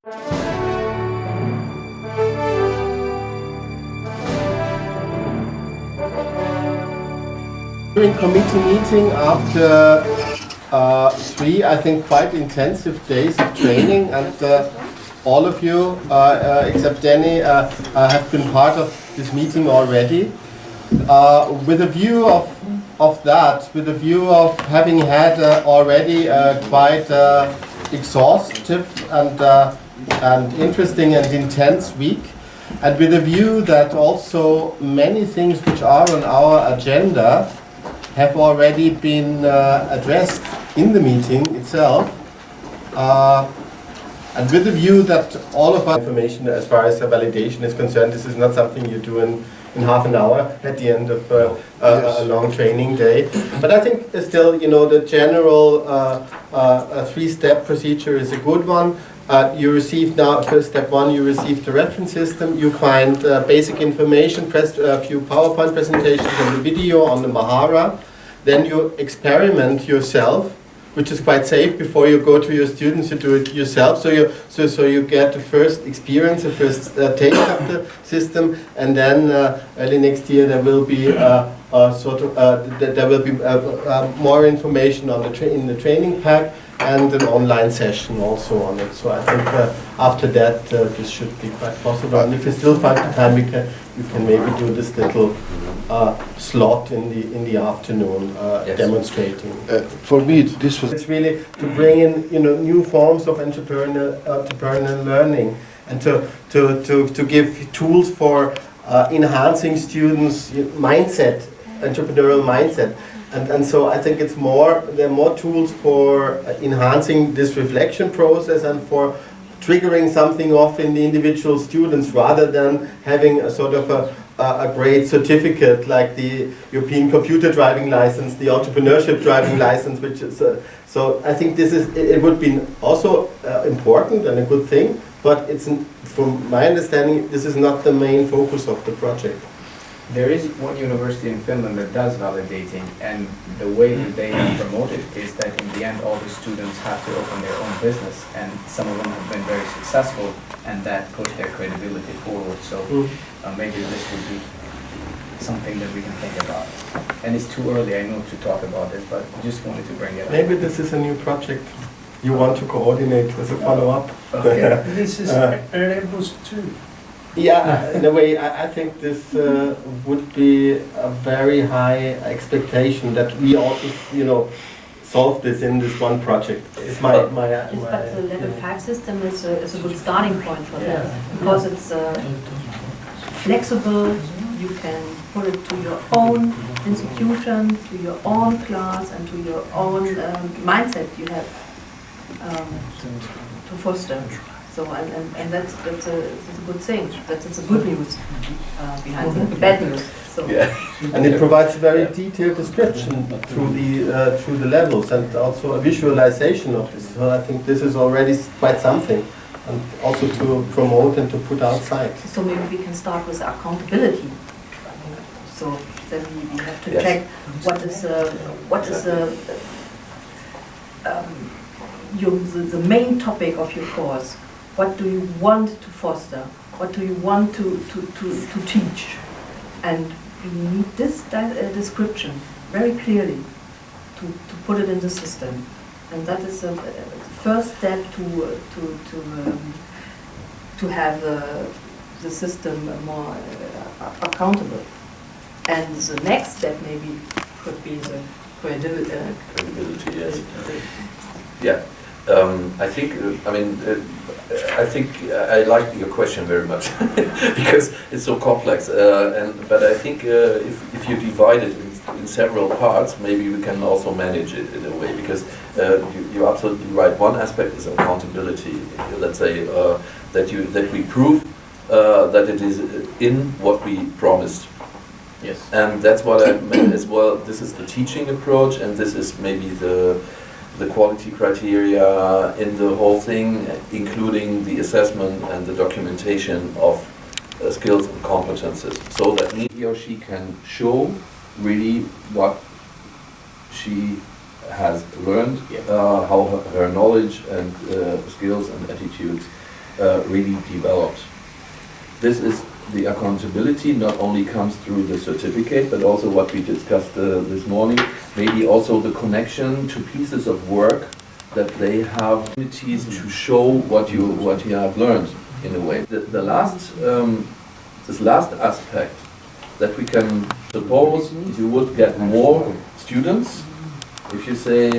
During committee meeting after 3, I think, quite intensive days of training, and all of you, except Danny, have been part of this meeting already. With a view of that, with a view of having had already quite exhaustive and interesting and intense week, and with a view that also many things which are on our agenda have already been addressed in the meeting itself, and with the view that all of our information as far as validation is concerned, this is not something you do in half an hour at the end of a long training day. But I think still, the general 3-step procedure is a good one. You received now, first step 1, you received the reference system, you find basic information, a few PowerPoint presentations and a video on the Mahara. Then you experiment yourself, which is quite safe. Before you go to your students, you do it yourself. So you get the first experience, the first taste of the system, and then early next year there will be more information on in the training pack and an online session also on it. So I think after that this should be quite possible. And if you still find the time, you can maybe do this little slot in the afternoon demonstrating. For me, this was. It's really to bring in new forms of entrepreneurial learning, and to give tools for enhancing students' mindset, entrepreneurial mindset. And so I think there are more tools for enhancing this reflection process and for triggering something off in the individual students, rather than having a sort of a great certificate like the European computer driving license, the entrepreneurship driving license, which is so I think it would be also important and a good thing, but from my understanding, this is not the main focus of the project. There is one university in Finland that does validating, and the way that they promote it is that in the end all the students have to open their own business, and some of them have been very successful, and that puts their credibility forward. So maybe this would be something that we can think about. And it's too early, I know, to talk about this, but just wanted to bring it up. Maybe this is a new project you want to coordinate as a follow-up. Okay. This is REBUS 2. Yeah, in a way, I think this would be a very high expectation that we also, solve this in this one project. It's my But the level 5 system is a good starting point for that, because it's flexible. You can put it to your own institution, to your own class, and to your own mindset you have to foster. So and that's a good thing. That's a good news behind the bad news. So. Yeah. And it provides a very detailed description through the levels, and also a visualization of this. So I think this is already quite something, and also to promote and to put outside. So maybe we can start with accountability. So then we have to check what is the main topic of your course. What do you want to foster? What do you want to teach? And you need this description very clearly to put it in the system. And that is the first step to have the system more accountable. And the next step maybe could be the credibility. Yes. Yeah. I think I like your question very much because it's so complex. But I think if you divide it in several parts, maybe we can also manage it in a way. Because you're absolutely right. One aspect is accountability. Let's say that we prove that it is in what we promised. Yes. And that's what I meant as well. This is the teaching approach, and this is maybe the quality criteria in the whole thing, including the assessment and the documentation of skills and competences, so that he or she can show really what she has learned, how her knowledge and skills and attitudes really developed. This is the accountability not only comes through the certificate, but also what we discussed this morning, maybe also the connection to pieces of work that they have opportunities to show what you have learned in a way. The last this last aspect that we can suppose you would get more students if you say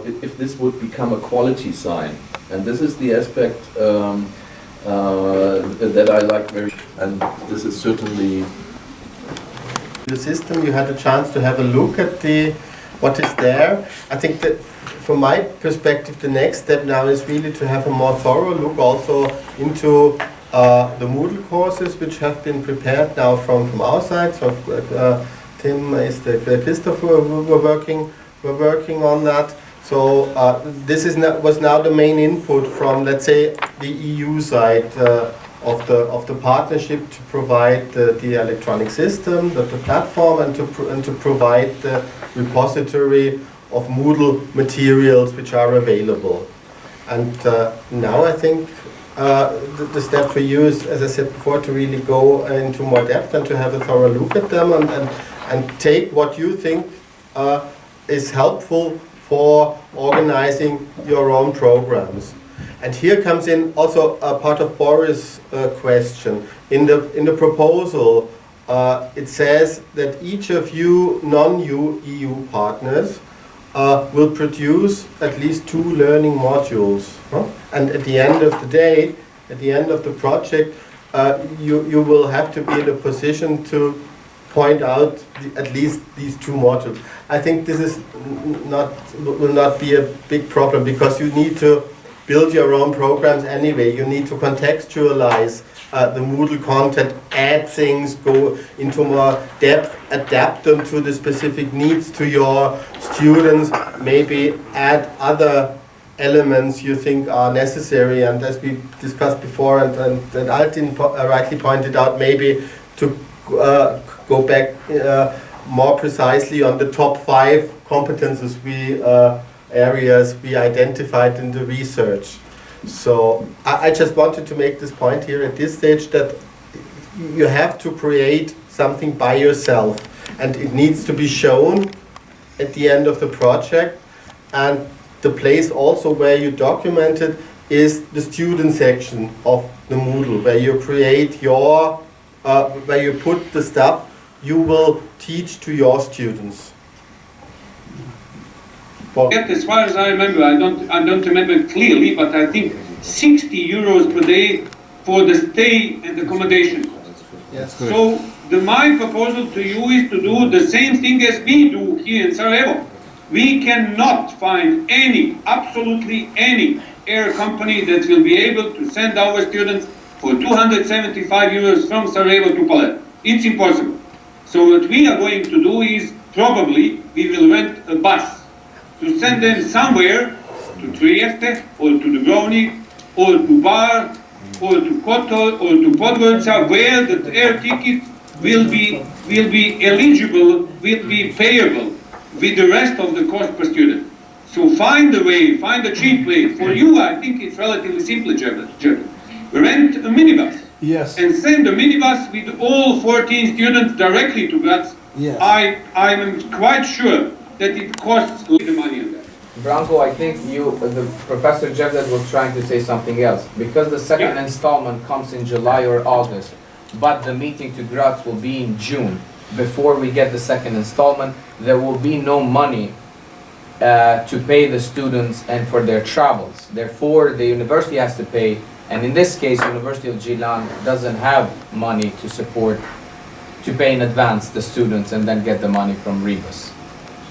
if this would become a quality sign, and this is the aspect that I like very, and this is certainly the system. You had a chance to have a look at what is there. I think that from my perspective, the next step now is really to have a more thorough look also into the Moodle courses which have been prepared now from our side. So Tim is Christoph we're working on that. So this was now the main input from, let's say, the EU side of the partnership to provide the electronic system, the platform, and to provide the repository of Moodle materials which are available. And now I think the step for you is, as I said before, to really go into more depth and to have a thorough look at them and take what you think is helpful for organizing your own programs. And here comes in also a part of Boris' question. In the proposal, it says that each of you non-EU partners will produce at least 2 learning modules. And at the end of the day, at the end of the project, you will have to be in a position to point out at least these 2 modules. I think this is will not be a big problem, because you need to build your own programs anyway. You need to contextualize the Moodle content, add things, go into more depth, adapt them to the specific needs to your students, maybe add other elements you think are necessary. And as we discussed before, and Altin rightly pointed out, maybe to go back more precisely on the top 5 competences areas we identified in the research. So I just wanted to make this point here at this stage, that you have to create something by yourself, and it needs to be shown at the end of the project. And the place also where you document it is the student section of the Moodle, where you create your where you put the stuff you will teach to your students. As far as I remember, I don't remember clearly, but I think 60 euros per day for the stay and accommodation. Yes. So my proposal to you is to do the same thing as we do here in Sarajevo. We cannot find absolutely any air company that will be able to send our students for 275 euros from Sarajevo to Palermo. It's impossible. So what we are going to do is, probably we will rent a bus to send them somewhere, to Trieste, or to Dubrovnik, or to Bar, or to Kotor, or to Podgorica, where the air ticket will be eligible, will be payable with the rest of the cost per student. So find a way, find a cheap way. For you, I think it's relatively simple, German. Rent a minibus. Yes. And send a minibus with all 14 students directly to Graz. Yes. I'm quite sure that it costs the money on that. Branko, I think the Professor Jevdet was trying to say something else. Because the second installment comes in July or August, but the meeting to Graz will be in June. Before we get the second installment, there will be no money to pay the students and for their travels. Therefore, the university has to pay, and in this case, University of Gilan doesn't have money to pay in advance the students and then get the money from REBUS.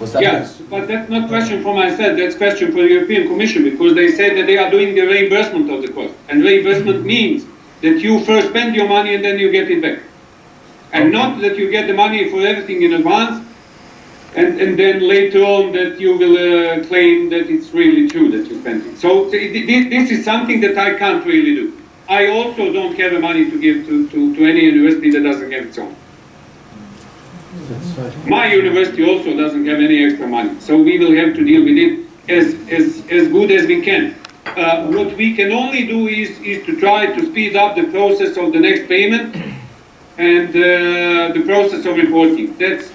Was that Yes, but that's not question for myself, that's question for the European Commission, because they said that they are doing the reimbursement of the cost. And reimbursement means that you first spend your money and then you get it back. And not that you get the money for everything in advance, and then later on that you will claim that it's really true that you spent it. So this is something that I can't really do. I also don't have the money to give to any university that doesn't have its own. My university also doesn't have any extra money, so we will have to deal with it as good as we can. what we can only do is to try to speed up the process of the next payment and the process of reporting. That's,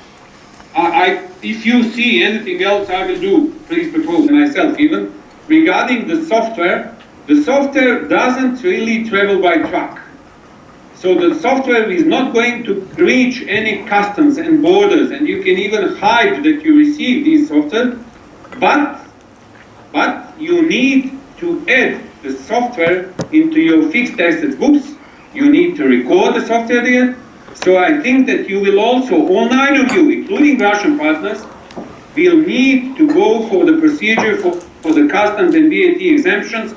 if you see anything else I will do, please propose myself even. Regarding the software doesn't really travel by truck. So the software is not going to breach any customs and borders, and you can even hide that you receive this software, but you need to add the software into your fixed assets books. You need to record the software there. So I think that you will also, all 9 of you, including Russian partners, will need to go for the procedure for the customs and VAT exemptions